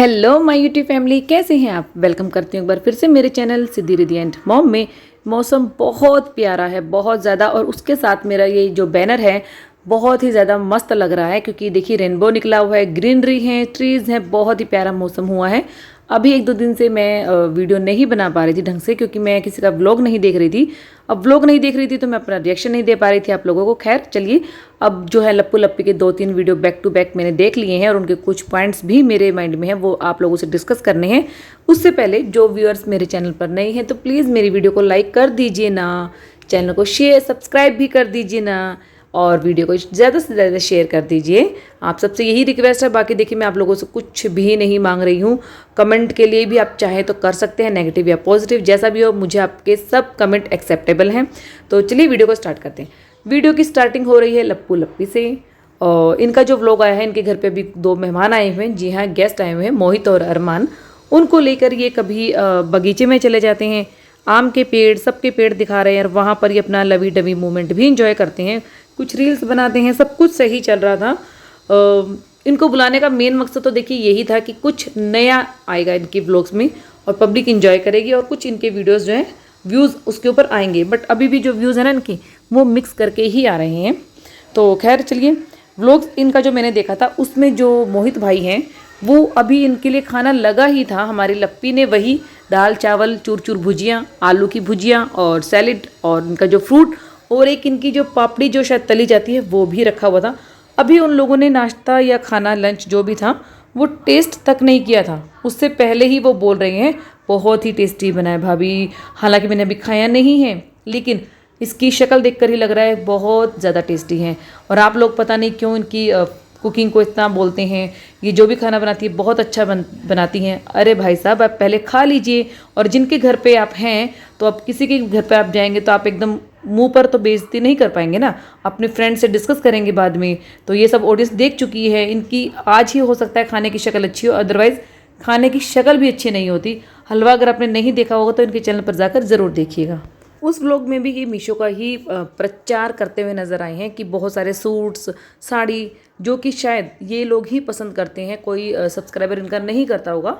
Hello my YouTube family, कैसे हैं आप। वेलकम करती हूँ एक बार फिर से मेरे channel Siddhi Riddhi and mom में। मौसम बहुत प्यारा है, बहुत ज़्यादा, और उसके साथ मेरा ये जो बैनर है बहुत ही ज़्यादा मस्त लग रहा है क्योंकि देखिए रेनबो निकला हुआ है, ग्रीनरी है, ट्रीज़ हैं, बहुत ही प्यारा मौसम हुआ है। अभी एक दो दिन से मैं वीडियो नहीं बना पा रही थी ढंग से क्योंकि मैं किसी का व्लॉग नहीं देख रही थी। अब व्लॉग नहीं देख रही थी तो मैं अपना रिएक्शन नहीं दे पा रही थी आप लोगों को। खैर चलिए, अब जो है लप्पू लप्पी के 2-3 वीडियो बैक टू बैक मैंने देख लिए हैं और उनके कुछ पॉइंट्स भी मेरे माइंड में हैं, वो आप लोगों से डिस्कस करने हैं। उससे पहले जो व्यूअर्स मेरे चैनल पर नए हैं तो प्लीज़ मेरी वीडियो को लाइक कर दीजिए ना, चैनल को शेयर सब्सक्राइब भी कर दीजिए ना, और वीडियो को ज़्यादा से ज़्यादा शेयर कर दीजिए। आप सबसे यही रिक्वेस्ट है। बाकी देखिए मैं आप लोगों से कुछ भी नहीं मांग रही हूँ। कमेंट के लिए भी आप चाहें तो कर सकते हैं, नेगेटिव या पॉजिटिव जैसा भी हो, मुझे आपके सब कमेंट एक्सेप्टेबल हैं। तो चलिए वीडियो को स्टार्ट करते हैं। वीडियो की स्टार्टिंग हो रही है लप्पू लप्पी से। और इनका जो व्लॉग आया है, इनके घर पे अभी 2 मेहमान आए हुए हैं। जी हाँ, गेस्ट आए हुए हैं, मोहित और अरमान। उनको लेकर ये कभी बगीचे में चले जाते हैं, आम के पेड़, सबके पेड़ दिखा रहे हैं, और वहाँ पर ये अपना लवी डवी मोमेंट भी इंजॉय करते हैं, कुछ रील्स बनाते हैं, सब कुछ सही चल रहा था। इनको बुलाने का मेन मकसद तो देखिए यही था कि कुछ नया आएगा इनके व्लॉग्स में और पब्लिक इंजॉय करेगी, और कुछ इनके वीडियोस जो हैं व्यूज़ उसके ऊपर आएंगे। बट अभी भी जो व्यूज़ हैं ना इनकी, वो मिक्स करके ही आ रहे हैं। तो खैर चलिए, व्लॉग्स इनका जो मैंने देखा था उसमें जो मोहित भाई हैं वो अभी इनके लिए खाना लगा ही था। हमारी लप्पी ने वही दाल चावल, चूर चूर भुजिया, आलू की भुजिया और सैलिड, और इनका जो फ्रूट, और एक इनकी जो पापड़ी जो शायद तली जाती है वो भी रखा हुआ था। अभी उन लोगों ने नाश्ता या खाना, लंच जो भी था वो टेस्ट तक नहीं किया था। उससे पहले ही वो बोल रहे हैं बहुत ही टेस्टी बना है भाभी। हालांकि मैंने अभी खाया नहीं है, लेकिन इसकी शक्ल देखकर ही लग रहा है बहुत ज़्यादा टेस्टी है। और आप लोग पता नहीं क्यों इनकी कुकिंग को इतना बोलते हैं। ये जो भी खाना बनाती है बहुत अच्छा बनाती हैं। अरे भाई साहब, आप पहले खा लीजिए। और जिनके घर पे आप हैं, तो अब किसी के घर पे आप जाएंगे तो आप एकदम मुंह पर तो बेइज्जती नहीं कर पाएंगे ना, अपने फ्रेंड से डिस्कस करेंगे बाद में। तो ये सब ऑडियंस देख चुकी है। इनकी आज ही हो सकता है खाने की शक्ल अच्छी हो, अदरवाइज़ खाने की शक्ल भी अच्छी नहीं होती। हलवा अगर आपने नहीं देखा होगा तो इनके चैनल पर जाकर ज़रूर देखिएगा। उस व्लॉग में भी ये मीशो का ही प्रचार करते हुए नज़र आए हैं कि बहुत सारे सूट्स, साड़ी, जो कि शायद ये लोग ही पसंद करते हैं, कोई सब्सक्राइबर इनका नहीं करता होगा,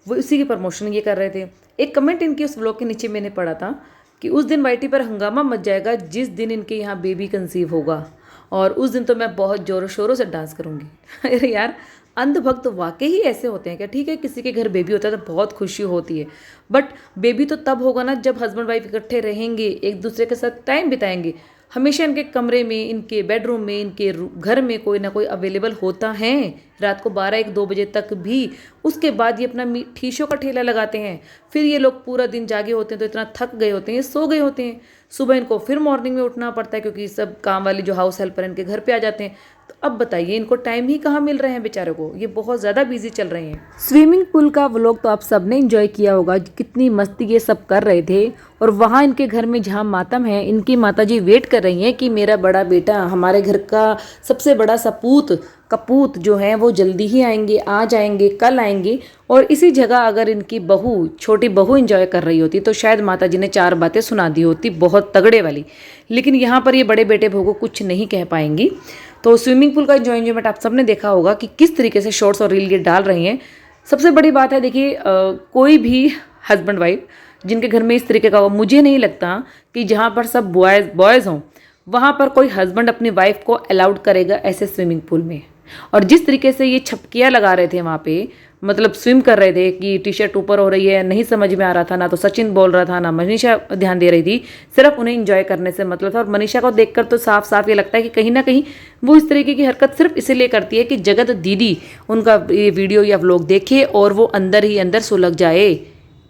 वो इसी की प्रमोशन ये कर रहे थे। एक कमेंट इनके उस व्लॉग के नीचे मैंने पढ़ा था कि उस दिन वाईटी पर हंगामा मच जाएगा जिस दिन इनके यहाँ बेबी कंसीव होगा, और उस दिन तो मैं बहुत ज़ोरों शोरों से डांस करूँगी। अरे यार, अंधभक्त वाकई ही ऐसे होते हैं क्या। ठीक है, किसी के घर बेबी होता है तो बहुत खुशी होती है, बट बेबी तो तब होगा ना जब हस्बैंड वाइफ इकट्ठे रहेंगे, एक दूसरे के साथ टाइम बिताएंगे। हमेशा इनके कमरे में, इनके बेडरूम में, इनके घर में कोई ना कोई अवेलेबल होता है रात को 12-1-2 बजे तक भी। उसके बाद ये अपना ठीशों का ठेला लगाते हैं। फिर ये लोग पूरा दिन जागे होते हैं तो इतना थक गए होते हैं, सो गए होते हैं। सुबह इनको फिर मॉर्निंग में उठना पड़ता है क्योंकि सब काम वाली जो हाउस हेल्पर इनके घर पे आ जाते हैं। तो अब बताइए इनको टाइम ही कहाँ मिल रहे हैं बेचारों को, ये बहुत ज़्यादा बिजी चल रहे हैं। स्विमिंग पूल का व्लॉग तो आप सबने एंजॉय किया होगा, कितनी मस्ती ये सब कर रहे थे। और वहाँ इनके घर में जहाँ मातम है, इनकी माताजी वेट कर रही हैं कि मेरा बड़ा बेटा, हमारे घर का सबसे बड़ा सपूत कपूत जो है वो जल्दी ही आएंगे, आ जाएंगे, कल आएंगे। और इसी जगह अगर इनकी बहू, छोटी बहू एंजॉय कर रही होती तो शायद माताजी ने 4 बातें सुना दी होती बहुत तगड़े वाली। लेकिन यहाँ पर ये बड़े बेटे बहू को कुछ नहीं कह पाएंगी। तो स्विमिंग पूल का एंजॉयमेंट आप सबने देखा होगा कि किस तरीके से शॉर्ट्स और रील ये डाल रही हैं। सबसे बड़ी बात है देखिए, कोई भी हस्बैंड वाइफ जिनके घर में इस तरीके का हो, मुझे नहीं लगता कि जहाँ पर सब बॉयज़ हों वहाँ पर कोई हस्बैंड अपनी वाइफ को अलाउड करेगा ऐसे स्विमिंग पूल में। और जिस तरीके से ये छपकियाँ लगा रहे थे वहाँ पे, मतलब स्विम कर रहे थे कि टी शर्ट ऊपर हो रही है, नहीं समझ में आ रहा था। ना तो सचिन बोल रहा था, ना मनीषा ध्यान दे रही थी, सिर्फ उन्हें एंजॉय करने से मतलब था। और मनीषा को देखकर तो साफ साफ ये लगता है कि कहीं ना कहीं वो इस तरीके की हरकत सिर्फ इसलिए करती है कि जगत दीदी उनका ये वीडियो या व्लॉग देखे और वो अंदर ही अंदर सुलग जाए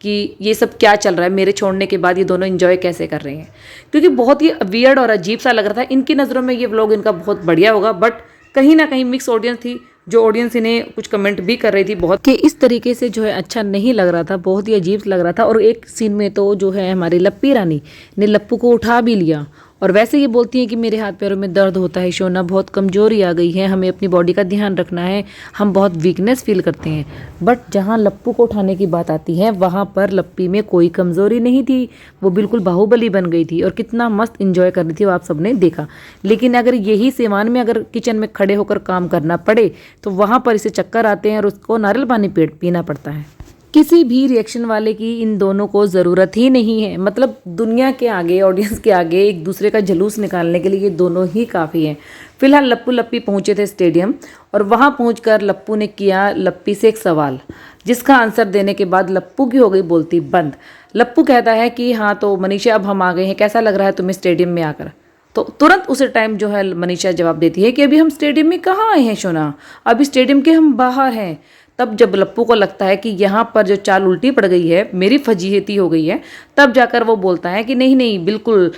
कि ये सब क्या चल रहा है, मेरे छोड़ने के बाद ये दोनों एंजॉय कैसे कर रहे हैं। क्योंकि बहुत ही वियर्ड और अजीब सा लग रहा था। इनकी नज़रों में ये व्लॉग इनका बहुत बढ़िया होगा, बट कहीं ना कहीं मिक्स ऑडियंस थी। जो ऑडियंस इन्हें कुछ कमेंट भी कर रही थी बहुत कि इस तरीके से जो है अच्छा नहीं लग रहा था, बहुत ही अजीब लग रहा था। और एक सीन में तो जो है हमारी लप्पी रानी ने लप्पू को उठा भी लिया और वैसे ये बोलती हैं कि मेरे हाथ पैरों में दर्द होता है शोना, बहुत कमजोरी आ गई है, हमें अपनी बॉडी का ध्यान रखना है, हम बहुत वीकनेस फील करते हैं। बट जहाँ लप्पू को उठाने की बात आती है वहाँ पर लप्पी में कोई कमजोरी नहीं थी, वो बिल्कुल बाहुबली बन गई थी और कितना मस्त इंजॉय कर रही थी वो आप सबने देखा। लेकिन अगर यही सेवान में अगर किचन में खड़े होकर काम करना पड़े तो वहाँ पर इसे चक्कर आते हैं और उसको नारियल पानी पीना पड़ता है। किसी भी रिएक्शन वाले की इन दोनों को ज़रूरत ही नहीं है। मतलब दुनिया के आगे, ऑडियंस के आगे एक दूसरे का जुलूस निकालने के लिए ये दोनों ही काफ़ी हैं। फिलहाल लप्पू लप्पी पहुंचे थे स्टेडियम और वहां पहुंचकर लप्पू ने किया लप्पी से एक सवाल, जिसका आंसर देने के बाद लप्पू की हो गई बोलती बंद। लप्पू कहता है कि हाँ तो मनीषा अब हम आ गए हैं, कैसा लग रहा है तुम्हें स्टेडियम में आकर। तो तुरंत उसी टाइम जो है मनीषा जवाब देती है कि अभी हम स्टेडियम में कहाँ आए हैं शोना, अभी स्टेडियम के हम बाहर हैं। तब जब लप्पू को लगता है कि यहाँ पर जो चाल उल्टी पड़ गई है, मेरी फजीहती हो गई है, तब जाकर वो बोलता है कि नहीं नहीं बिल्कुल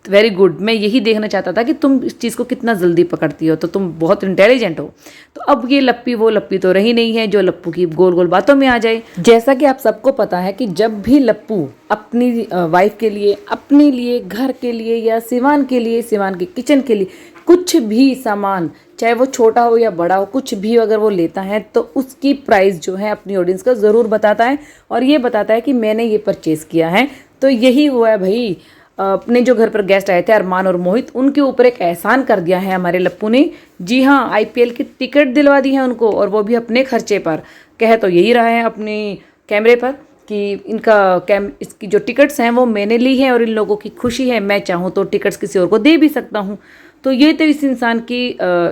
वेरी गुड, मैं यही देखना चाहता था कि तुम इस चीज़ को कितना जल्दी पकड़ती हो, तो तुम बहुत इंटेलिजेंट हो। तो अब ये लप्पी वो लप्पी तो रही नहीं है जो लप्पू की गोल गोल बातों में आ जाए। जैसा कि आप सबको पता है कि जब भी लप्पू अपनी वाइफ के लिए, अपने लिए, घर के लिए या सिवान के लिए, सिवान के किचन के लिए कुछ भी सामान, चाहे वो छोटा हो या बड़ा हो, कुछ भी अगर वो लेता है तो उसकी प्राइस जो है अपनी ऑडियंस को ज़रूर बताता है और ये बताता है कि मैंने ये परचेज़ किया है। तो यही हुआ है भाई। अपने जो घर पर गेस्ट आए थे अरमान और मोहित, उनके ऊपर एक एहसान कर दिया है हमारे लप्पू ने। जी हाँ, IPL की टिकट दिलवा दी है उनको और वो भी अपने खर्चे पर। कह तो यही रहा है अपने कैमरे पर कि इसकी जो टिकट्स हैं वो मैंने ली है और इन लोगों की खुशी है, मैं चाहूँ तो टिकट्स किसी और को दे भी सकता हूँ। तो ये तो इस इंसान की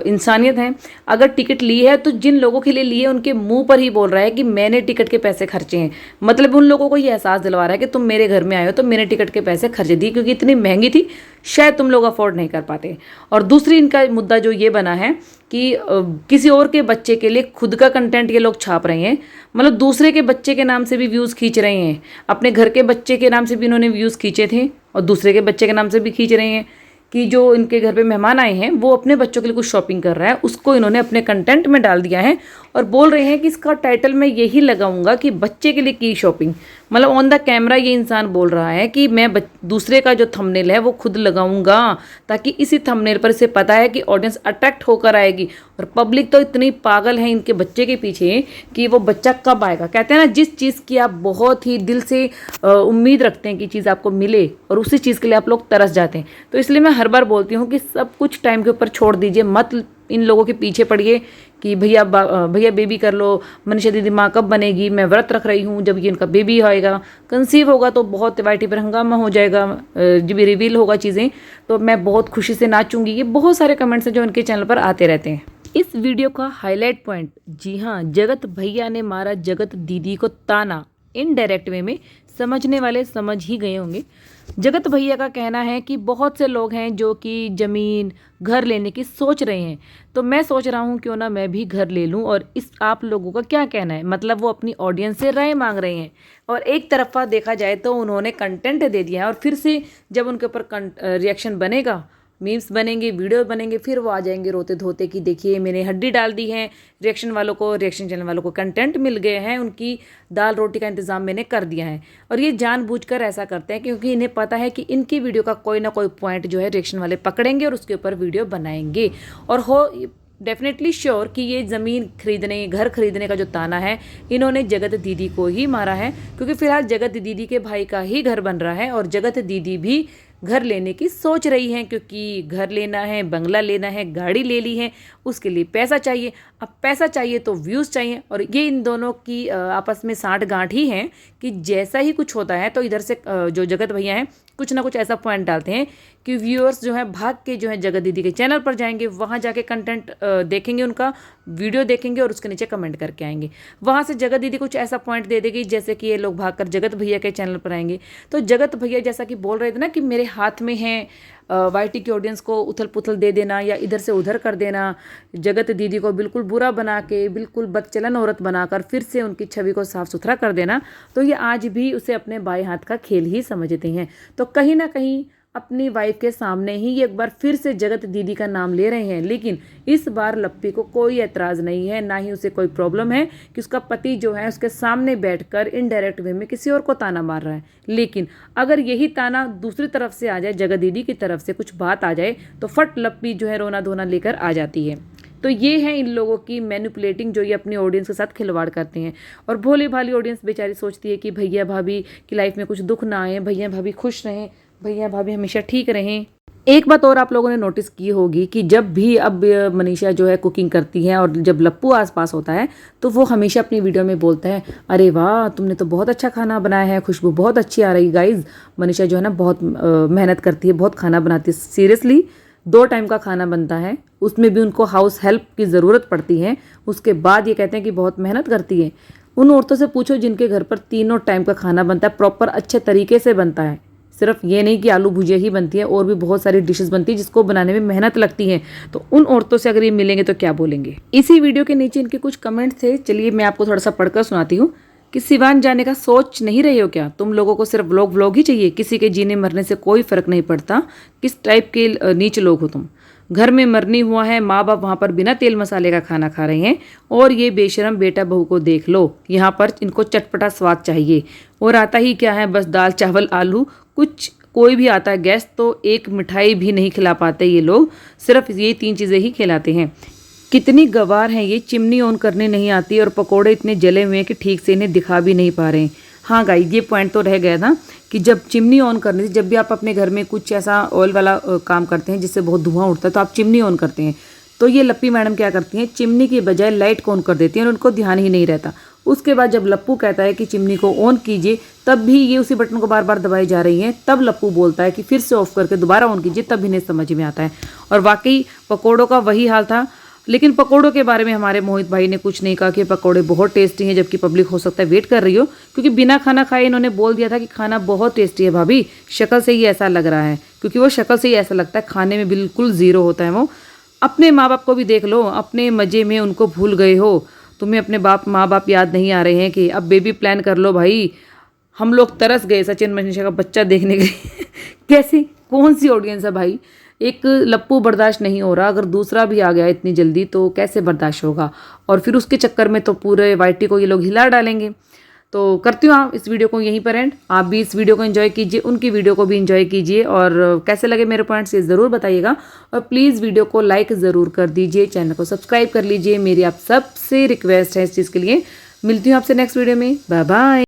इंसानियत है। अगर टिकट ली है तो जिन लोगों के लिए ली है उनके मुंह पर ही बोल रहा है कि मैंने टिकट के पैसे खर्चे हैं। मतलब उन लोगों को ये एहसास दिलवा रहा है कि तुम मेरे घर में आए हो तो मैंने टिकट के पैसे खर्चे दिए, क्योंकि इतनी महंगी थी शायद तुम लोग अफोर्ड नहीं कर पाते। और दूसरी इनका मुद्दा जो ये बना है कि किसी और के बच्चे के लिए खुद का कंटेंट ये लोग छाप रहे हैं। मतलब दूसरे के बच्चे के नाम से भी व्यूज़ खींच रहे हैं, अपने घर के बच्चे के नाम से भी इन्होंने व्यूज़ खींचे थे और दूसरे के बच्चे के नाम से भी खींच रहे हैं कि जो इनके घर पे मेहमान आए हैं वो अपने बच्चों के लिए कुछ शॉपिंग कर रहा है, उसको इन्होंने अपने कंटेंट में डाल दिया है और बोल रहे हैं कि इसका टाइटल मैं यही लगाऊंगा कि बच्चे के लिए की शॉपिंग। मतलब ऑन द कैमरा ये इंसान बोल रहा है कि मैं दूसरे का जो थंबनेल है वो खुद लगाऊंगा, ताकि इसी थंबनेल पर इसे पता है कि ऑडियंस अट्रैक्ट होकर आएगी। और पब्लिक तो इतनी पागल है इनके बच्चे के पीछे कि वो बच्चा कब आएगा। कहते हैं ना, जिस चीज़ की आप बहुत ही दिल से उम्मीद रखते हैं कि चीज़ आपको मिले और उसी चीज़ के लिए आप लोग तरस जाते हैं। तो इसलिए मैं हर बार बोलती हूँ कि सब कुछ टाइम के ऊपर छोड़ दीजिए, मत इन लोगों के पीछे पड़िए कि भैया भैया बेबी कर लो, मनीषा दीदी माँ कब बनेगी, मैं व्रत रख रही हूँ, जब ये इनका बेबी आएगा, कंसीव होगा तो बहुत YT पर हंगामा हो जाएगा, जब रिवील होगा चीज़ें तो मैं बहुत खुशी से नाचूंगी। ये बहुत सारे कमेंट्स हैं जो इनके चैनल पर आते रहते हैं। इस वीडियो का हाईलाइट पॉइंट, जी हाँ, जगत भैया ने मारा जगत दीदी को ताना। इनडायरेक्ट वे में समझने वाले समझ ही गए होंगे। जगत भैया का कहना है कि बहुत से लोग हैं जो कि ज़मीन घर लेने की सोच रहे हैं, तो मैं सोच रहा हूँ क्यों ना मैं भी घर ले लूँ। और इस आप लोगों का क्या कहना है? मतलब वो अपनी ऑडियंस से राय मांग रहे हैं और एक तरफा देखा जाए तो उन्होंने कंटेंट दे दिया है और फिर से जब उनके ऊपर रिएक्शन बनेगा, मीम्स बनेंगे, वीडियो बनेंगे, फिर वो आ जाएंगे रोते धोते कि देखिए मैंने हड्डी डाल दी है। रिएक्शन वालों को, रिएक्शन चैनल वालों को कंटेंट मिल गए हैं, उनकी दाल रोटी का इंतज़ाम मैंने कर दिया है। और ये जानबूझकर ऐसा करते हैं क्योंकि इन्हें पता है कि इनकी वीडियो का कोई ना कोई पॉइंट जो है रिएक्शन वाले पकड़ेंगे और उसके ऊपर वीडियो बनाएंगे। और हो डेफिनेटली श्योर कि ये ज़मीन खरीदने, घर खरीदने का जो ताना है इन्होंने जगत दीदी को ही मारा है, क्योंकि फिलहाल जगत दीदी के भाई का ही घर बन रहा है और जगत दीदी भी घर लेने की सोच रही हैं, क्योंकि घर लेना है, बंगला लेना है, गाड़ी ले ली है, उसके लिए पैसा चाहिए। अब पैसा चाहिए तो व्यूज़ चाहिए और ये इन दोनों की आपस में साठ गांठ ही है कि जैसा ही कुछ होता है तो इधर से जो जगत भैया हैं कुछ ना कुछ ऐसा पॉइंट डालते हैं कि व्यूअर्स जो है भाग के जो है जगत दीदी के चैनल पर जाएंगे, वहाँ जाके कंटेंट देखेंगे, उनका वीडियो देखेंगे और उसके नीचे कमेंट करके आएंगे। वहाँ से जगत दीदी कुछ ऐसा पॉइंट दे देगी जैसे कि ये लोग भागकर जगत भैया के चैनल पर आएंगे। तो जगत भैया जैसा कि बोल रहे थे ना कि मेरे हाथ में है YT की ऑडियंस को उथल पुथल दे देना या इधर से उधर कर देना, जगत दीदी को बिल्कुल बुरा बना के, बिल्कुल बदचलन औरत बनाकर फिर से उनकी छवि को साफ सुथरा कर देना, तो ये आज भी उसे अपने बाएं हाथ का खेल ही समझते हैं। तो कहीं ना कहीं अपनी वाइफ के सामने ही एक बार फिर से जगत दीदी का नाम ले रहे हैं। लेकिन इस बार लप्पी को कोई एतराज़ नहीं है, ना ही उसे कोई प्रॉब्लम है कि उसका पति जो है उसके सामने बैठकर इनडायरेक्ट वे में किसी और को ताना मार रहा है। लेकिन अगर यही ताना दूसरी तरफ से आ जाए, जगत दीदी की तरफ से कुछ बात आ जाए, तो फट लप्पी जो है रोना धोना लेकर आ जाती है। तो ये है इन लोगों की मैनिपुलेटिंग, जो ये अपनी ऑडियंस के साथ खिलवाड़ करते हैं। और भोली भाली ऑडियंस बेचारी सोचती है कि भैया भाभी की लाइफ में कुछ दुख ना आए, भैया भाभी खुश रहें, भैया भाभी हमेशा ठीक रहें। एक बात और आप लोगों ने नोटिस की होगी कि जब भी अब मनीषा जो है कुकिंग करती है और जब लप्पू आसपास होता है तो वो हमेशा अपनी वीडियो में बोलता है, अरे वाह तुमने तो बहुत अच्छा खाना बनाया है, खुशबू बहुत अच्छी आ रही। गाइज, मनीषा जो है ना बहुत मेहनत करती है, बहुत खाना बनाती है। सीरियसली 2 टाइम का खाना बनता है, उसमें भी उनको हाउस हेल्प की ज़रूरत पड़ती है। उसके बाद ये कहते हैं कि बहुत मेहनत करती है। उन औरतों से पूछो जिनके घर पर 3 टाइम का खाना बनता है, प्रॉपर अच्छे तरीके से बनता है। सिर्फ ये नहीं कि आलू भुजिया ही बनती है, और भी बहुत सारी डिशेस बनती है जिसको बनाने में मेहनत लगती है। तो उन औरतों से अगर ये मिलेंगे तो क्या बोलेंगे। इसी वीडियो के नीचे इनके कुछ कमेंट थे, चलिए मैं आपको थोड़ा सा पढ़कर सुनाती हूँ। कि सिवान जाने का सोच नहीं रहे हो क्या? तुम लोगों को सिर्फ व्लॉग ही चाहिए, किसी के जीने मरने से कोई फर्क नहीं पड़ता। किस टाइप के नीच लोग हो तुम? घर में मरनी हुआ है, माँ बाप वहाँ पर बिना तेल मसाले का खाना खा रहे हैं, और ये बेशरम बेटा बहू को देख लो, यहाँ पर इनको चटपटा स्वाद चाहिए। और आता ही क्या है, बस दाल चावल आलू, कुछ कोई भी आता है गेस्ट तो एक मिठाई भी नहीं खिला पाते ये लोग, सिर्फ ये 3 चीज़ें ही खिलाते हैं। कितनी गवार हैं ये, चिमनी ऑन करने नहीं आती और पकोड़े इतने जले हुए हैं कि ठीक से इन्हें दिखा भी नहीं पा रहे हैं। हाँ गाइस, ये पॉइंट तो रह गया था कि जब चिमनी ऑन करनी थी, जब भी आप अपने घर में कुछ ऐसा ऑयल वाला काम करते हैं जिससे बहुत धुआं उठता है तो आप चिमनी ऑन करते हैं। तो ये लप्पी मैडम क्या करती हैं, चिमनी की बजाय लाइट को ऑन कर देती हैं और उनको ध्यान ही नहीं रहता। उसके बाद जब लप्पू कहता है कि चिमनी को ऑन कीजिए, तब भी ये उसी बटन को बार बार दबाई जा रही हैं। तब लप्पू बोलता है कि फिर से ऑफ करके दोबारा ऑन कीजिए, तब इन्हें समझ में आता है। और वाकई पकौड़ों का वही हाल था। लेकिन पकोड़ों के बारे में हमारे मोहित भाई ने कुछ नहीं कहा कि पकोड़े बहुत टेस्टी हैं, जबकि पब्लिक हो सकता है वेट कर रही हो, क्योंकि बिना खाना खाए इन्होंने बोल दिया था कि खाना बहुत टेस्टी है भाभी। शक्ल से ही ऐसा लग रहा है, क्योंकि वो शक्ल से ही ऐसा लगता है, खाने में बिल्कुल ज़ीरो होता है वो। अपने माँ बाप को भी देख लो, अपने मज़े में उनको भूल गए हो। तुम्हें अपने माँ बाप याद नहीं आ रहे हैं कि अब बेबी प्लान कर लो भाई। हम लोग तरस गए सचिन मनीषा का बच्चा देखने के कैसी कौन सी ऑडियंस है भाई। एक लप्पू बर्दाश्त नहीं हो रहा, अगर दूसरा भी आ गया इतनी जल्दी तो कैसे बर्दाश्त होगा। और फिर उसके चक्कर में तो पूरे वाईटी को ये लोग हिला डालेंगे। तो करती हूँ आप इस वीडियो को यहीं पर एंड। आप भी इस वीडियो को एंजॉय कीजिए, उनकी वीडियो को भी एंजॉय कीजिए, और कैसे लगे मेरे पॉइंट्स ये ज़रूर बताइएगा। और प्लीज़ वीडियो को लाइक ज़रूर कर दीजिए, चैनल को सब्सक्राइब कर लीजिए। मेरी आप सबसे रिक्वेस्ट है इस चीज़ के लिए। मिलती हूँ आपसे नेक्स्ट वीडियो में। Bye bye.